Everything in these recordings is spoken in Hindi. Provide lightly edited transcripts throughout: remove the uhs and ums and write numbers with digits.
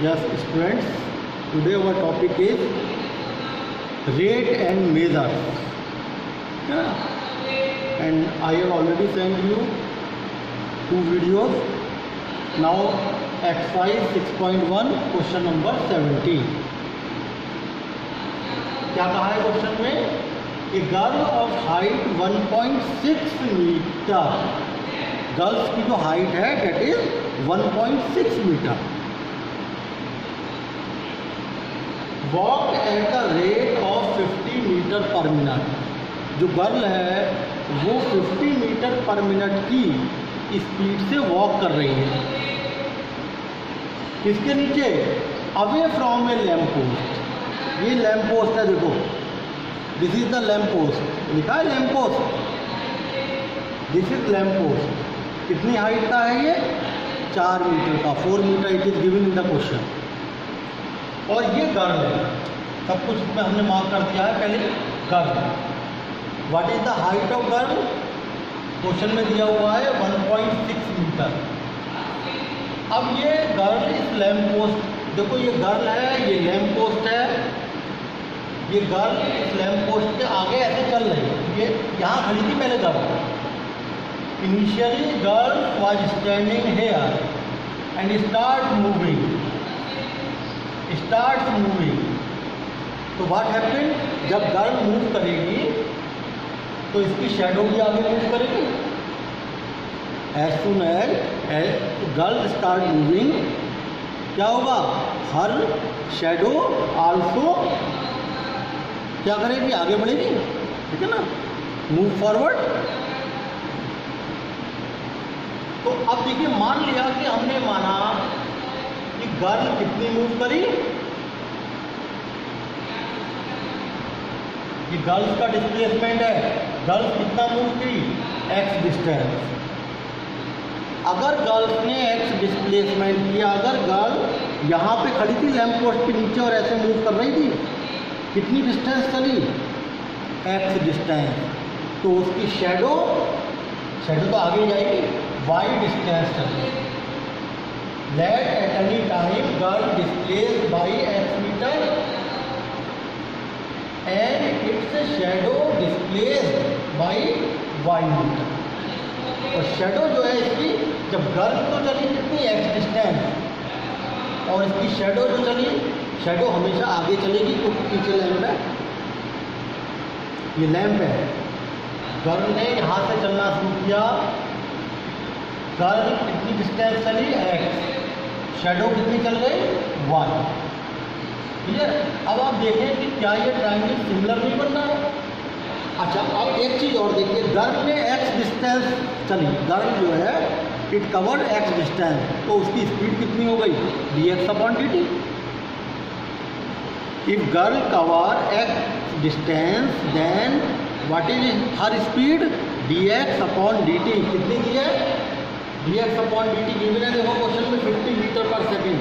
Yes, students, today our topic is rate and measure. Yeah. And I have already sent you 2 videos. Now exercise 6.1 question number 17. क्या कहा है क्वेश्चन में? A girl of height 1.6 metre, girls की जो हाइट है that is 1.6 metre, walk at the rate of 50 metre per minute. जो गर्ल है वो 50 मीटर पर मिनट की स्पीड से वॉक कर रही है. किसके नीचे? Away from a lamp post. ये लैम्प पोस्ट है, देखो this is the lamp post, लिखा है lamp post, this is lamp post. कितनी हाइट का है ये? 4 मीटर का, 4 metre it is given in the question. और ये गर्ल है, सब कुछ इसमें हमने मार्क कर दिया है. पहले girl, what is the height of girl? Question में दिया हुआ है 1.6 मीटर. अब ये गर्ल इस लैम्प पोस्ट, देखो ये गर्ल है, ये लैम्प पोस्ट है, ये गर्ल इस लैम्प पोस्ट के आगे ऐसे चल रही है. ये यहाँ खड़ी थी पहले girl. Initially girl was standing here and start moving. तो व्हाट हैपेंड? जब गर्ल मूव करेगी तो इसकी शैडो भी आगे मूव करेगी. As soon as girl start moving, क्या होगा? हर शैडो आल्सो क्या करेगी? आगे बढ़ेगी. ठीक है ना, मूव फॉरवर्ड. तो अब देखिए, मान लिया कि हमने माना कि गर्ल कितनी मूव करी, ये गर्ल्स का डिस्प्लेसमेंट है, गर्ल्स कितना मूव की? x distance. अगर गर्ल्स ने x डिस्प्लेसमेंट किया, अगर गर्ल यहाँ पे खड़ी थी लैम्प पोस्ट के नीचे और ऐसे मूव कर रही थी, कितनी डिस्टेंस चली? x distance. तो उसकी शैडो तो आगे जाएगी, y डिस्टेंस चली. Let at any time girl displace by x metre and its shadow displace by y metre. और शैडो जो है इसकी, जब गर्ल तो चली कितनी? x डिस्टेंस, और इसकी शैडो जो चली, शैडो हमेशा आगे चलेगी क्योंकि पीछे लैम्प है. ये लैम्प है, गर्ल ने यहाँ से चलना शुरू किया, गर्ल कितनी डिस्टेंस चली? x, शैडो कितनी चल गई? y. क्लियर? अब आप देखें कि क्या ये ट्रायंगल सिमिलर नहीं बन रहा है. अच्छा, अब एक चीज़ और देखिए, गर्ल ने x डिस्टेंस चली, गर्ल जो है इट कवर्ड x डिस्टेंस, तो उसकी स्पीड कितनी हो गई? dx/dt. If girl cover x distance then what is her speed? dx/dt. कितनी की है? dx/dt गिवन है, देखो क्वेश्चन में 50 मीटर पर सेकेंड.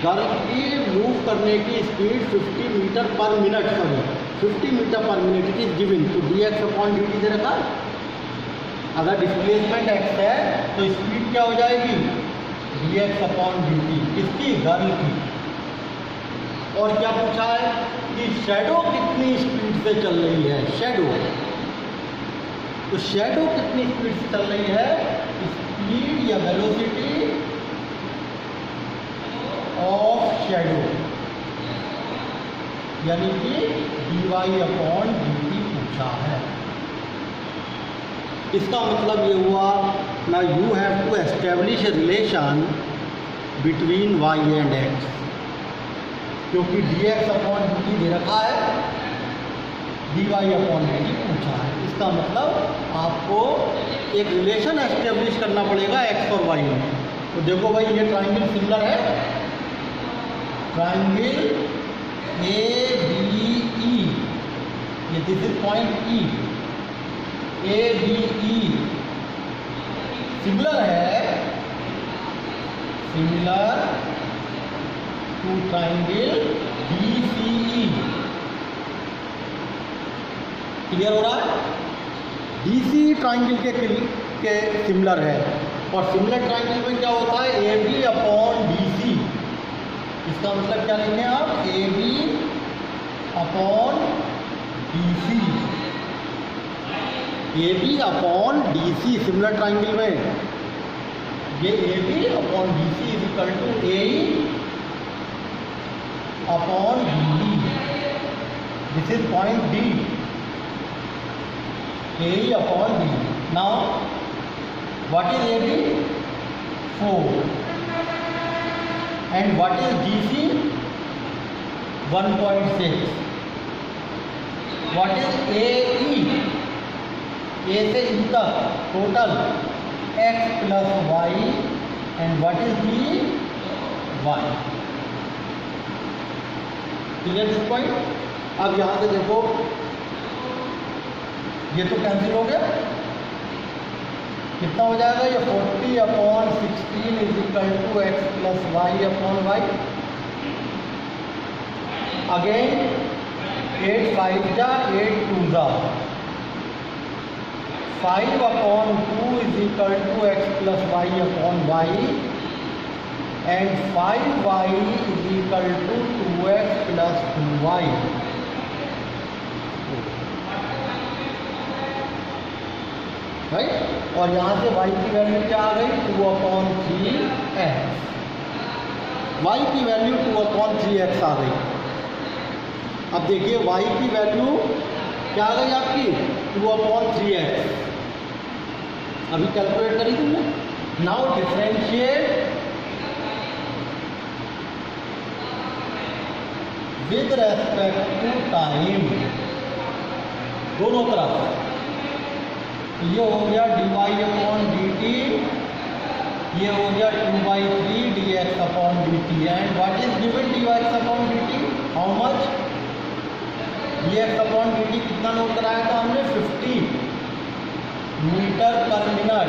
गर्ल की मूव करने की speed 50 metre per minute, sorry 50 metre per minute it is given. तो dx/dt दे रखा. अगर डिस्प्लेसमेंट x है तो स्पीड क्या हो जाएगी? dx/dt. किसकी? गर्ल की. और क्या पूछा है कि शैडो कितनी स्पीड से चल रही है? शैडो, तो शैडो कितनी स्पीड से चल रही है? स्पीड या वेलोसिटी ऑफ शैडो, यानी कि dy/dt पूछा है. इसका मतलब ये हुआ ना, you have to establish a relation between y and x, क्योंकि dx/dt दे रखा है, dy/dt पूछा है. इसका मतलब आपको एक रिलेशन एस्टेब्लिश करना पड़ेगा x और y में. तो देखो भाई, ये ट्राइंगल सिमिलर है, ट्राइंगल ABE, ये this is point E, ABE similar है, similar to triangle DCE. Clear हो रहा है? DCE ट्राइंगल के सिमिलर है, और सिमिलर ट्राइंगल में क्या होता है? AB/DC इसका मतलब क्या लिखें आप, A B upon D C, A B upon D C similar triangle में ये A B upon D C is equal to A upon D D, this is point D, A upon D. Now what is AB? 4. And what is DC? 1.6. What is AE? A से E तक total x plus y, and what is B? Y. Clear this point? अब यहाँ से देखो ये तो कैंसिल हो गया, कितना हो जाएगा ये 40 upon 16 is equal to x plus y upon y. Again 8 5 जा 8 2 जा 5 upon 2 is equal to x plus y upon y, and 5y is equal to 2x plus 2y। Right, और यहाँ से y की वैल्यू क्या आ गई, 2 अपॉन 3x। y की वैल्यू 2 अपॉन 3x आ गई। अब देखिए y की वैल्यू क्या आ गई आपकी, 2 अपॉन 3x। अभी कैलकुलेट करी तुमने। Now differentiate with respect to time, दोनों तरफ। ये हो गया dy अपॉन dt, ये हो गया 2/3 dx upon dt, and what is given dx upon dt, how much, dx upon dt कितना नोट कराया था हमने, 50 मीटर पर मिनट।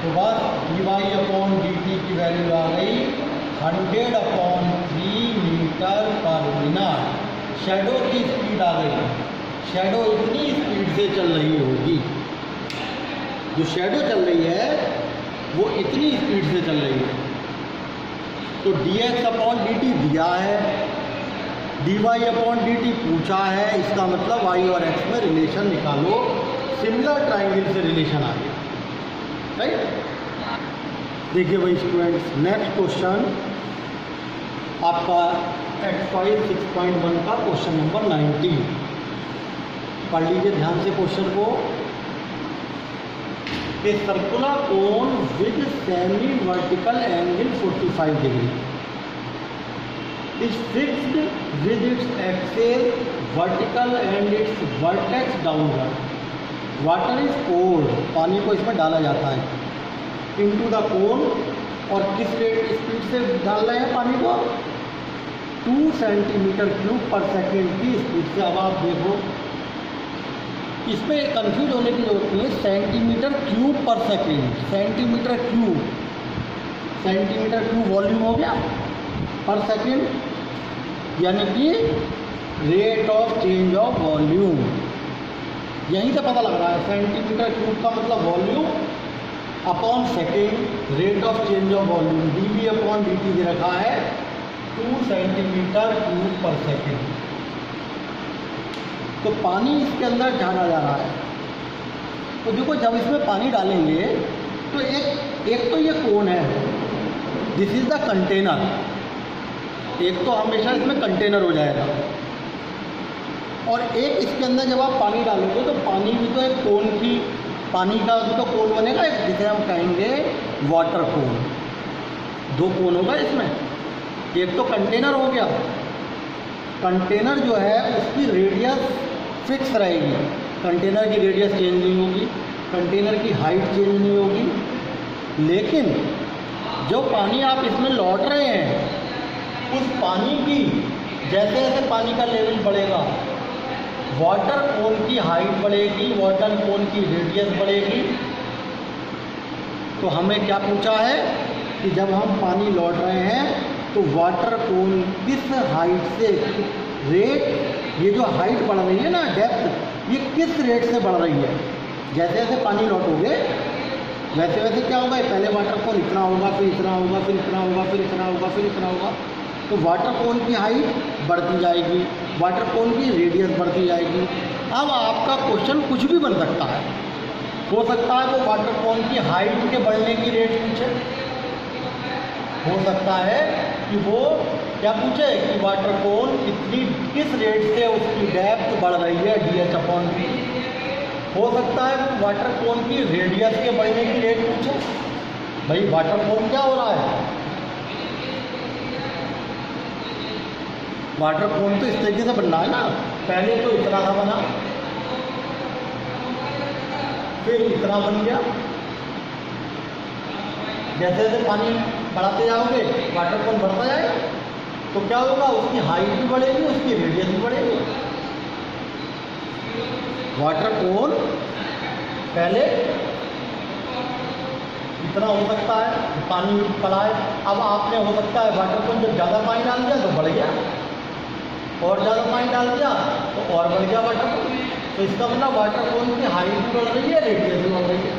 तो बस dy अपॉन dt की वैल्यू आ गई 100 upon 3 metre per minute. Shadow की स्पीड आ गई, शैडो इतनी स्पीड से चल रही होगी, जो शैडो चल रही है वो इतनी स्पीड से चल रही है। तो dx अपॉन dt दिया है, dy अपॉन dt पूछा है, इसका मतलब y और x में रिलेशन निकालो, सिमिलर ट्राइंगल से रिलेशन आ गया। राइट, देखिए भाई स्टूडेंट्स, नेक्स्ट क्वेश्चन आपका एक्सरसाइज 6.1 का क्वेश्चन नंबर 19। पढ़ लीजिए ध्यान से क्वेश्चन को। A circular cone with semi vertical angle 45 डिग्री is fixed with its axis vertical and its vertex downward. Water is poured, पानी को इसमें डाला जाता है, इनटू द कोन, और किस रेट स्पीड से डाल रहे हैं पानी को, 2 सेंटीमीटर क्यूब पर सेकेंड की स्पीड से। अब आप देखो इसमें कंफ्यूज होने की जरूरत नहीं है, सेंटीमीटर क्यूब पर सेकेंड, सेंटीमीटर क्यूब वॉल्यूम हो गया पर सेकेंड, यानी कि rate of change of volume, यहीं से पता लग रहा है। सेंटीमीटर क्यूब का मतलब volume upon second, rate of change of volume dV upon dt दे रखा है 2 सेंटीमीटर क्यूब पर सेकेंड। तो पानी इसके अंदर डाला जा रहा है, तो देखो जब इसमें पानी डालेंगे तो एक तो ये कोन है, दिस इज द कंटेनर, एक तो हमेशा इसमें कंटेनर हो जाएगा, और एक इसके अंदर जब आप पानी डालोगे तो पानी भी तो एक कोन की, पानी का भी तो कोन बनेगा, जिसे हम कहेंगे वाटर कोन। 2 कोन होगा इसमें, एक तो कंटेनर हो गया, कंटेनर जो है उसकी रेडियस फिक्स रहेगी, कंटेनर की रेडियस चेंज नहीं होगी, कंटेनर की हाइट चेंज नहीं होगी, लेकिन जो पानी आप इसमें लौट रहे हैं उस पानी की जैसे जैसे पानी का लेवल बढ़ेगा, वाटर कोन की हाइट बढ़ेगी, वाटर कोन की रेडियस बढ़ेगी। तो हमें क्या पूछा है कि जब हम पानी लौट रहे हैं तो वाटर कोन किस हाइट से, रेट, ये जो हाइट बढ़ रही है ना, डेप्थ, ये किस रेट से बढ़ रही है। जैसे जैसे पानी लौटोगे वैसे वैसे क्या होगा, पहले वाटर कॉन इतना होगा, फिर इतना होगा, फिर इतना होगा, फिर इतना होगा, फिर इतना होगा। तो वाटर कॉन की हाइट बढ़ती जाएगी, वाटर कॉन की रेडियस बढ़ती जाएगी। अब आपका क्वेश्चन कुछ भी बन सकता है, हो सकता है वो वाटर कॉन की हाइट के बढ़ने की रेट पूछे, हो सकता है कि वो क्या पूछे कि वाटर कॉन किस रेट से उसकी डेप्थ बढ़ रही है, DH/P। हो सकता है वो वाटर कॉन की रेडियस के बढ़ने की रेट पूछे। भाई वाटर कॉन क्या हो रहा है, वाटर कॉन तो इस तरीके से बनना है ना, पहले तो इतना सा बना, फिर इतना बन गया। जैसे जैसे पानी बढ़ाते जाओगे वाटर कॉन बढ़ता जाएगा, तो क्या होगा, उसकी हाइट भी बढ़ेगी, उसकी रेडियस भी बढ़ेगी। वाटर कॉन पहले इतना हो सकता है, पानी पड़ा है, अब आपने हो सकता है वाटर कॉन जब ज़्यादा पानी डाल दिया तो बढ़ गया, और ज़्यादा पानी डाल दिया तो और बढ़ गया वाटर कॉन। तो इसका मतलब वाटर कॉन की हाइट भी बढ़ रही है, रेडियस भी बढ़ रही है।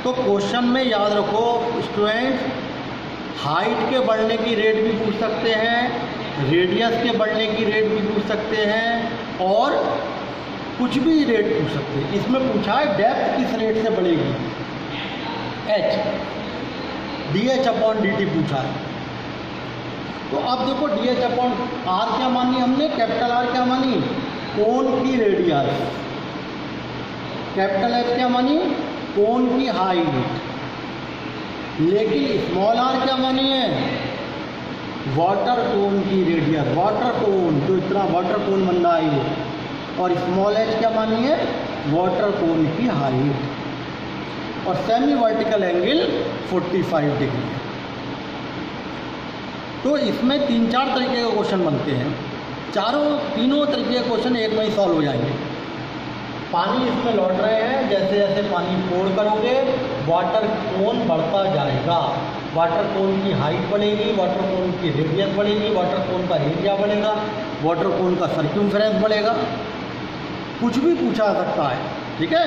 तो क्वेश्चन में याद रखो स्टूडेंट, हाइट के बढ़ने की रेट भी पूछ सकते हैं, रेडियस के बढ़ने की रेट भी पूछ सकते हैं, और कुछ भी रेट पूछ सकते हैं। इसमें पूछा है डेप्थ किस रेट से बढ़ेगी, H, DH/dt पूछा है। तो अब देखो DH/R क्या मानी हमने, कैपिटल R क्या मानी, कोन की रेडियस, कैपिटल H क्या मानी, कोन की हाइट, लेकिन स्मॉल r क्या मानी है, वाटर कोन की रेडियस, वाटर कोन जो इतना वाटर कोन बन रहा है ये, और स्मॉल h क्या मानी है, वाटर कोन की हाइट, और सेमी वर्टिकल एंगल 45 डिग्री है। तो इसमें 3-4 तरीके के क्वेश्चन बनते हैं, तीनों तरीके के क्वेश्चन एक में ही सॉल्व हो जाएंगे। पानी इसमें लौट रहे हैं, जैसे जैसे पानी पोर करोगे वाटर कोन बढ़ता जाएगा, वाटर कोन की हाइट बढ़ेगी, वाटर कोन की रेडियस बढ़ेगी, वाटर कोन का एरिया बढ़ेगा, वाटर कोन का सर्क्यूम्फरेंस बढ़ेगा, कुछ भी पूछा जा सकता है, ठीक है।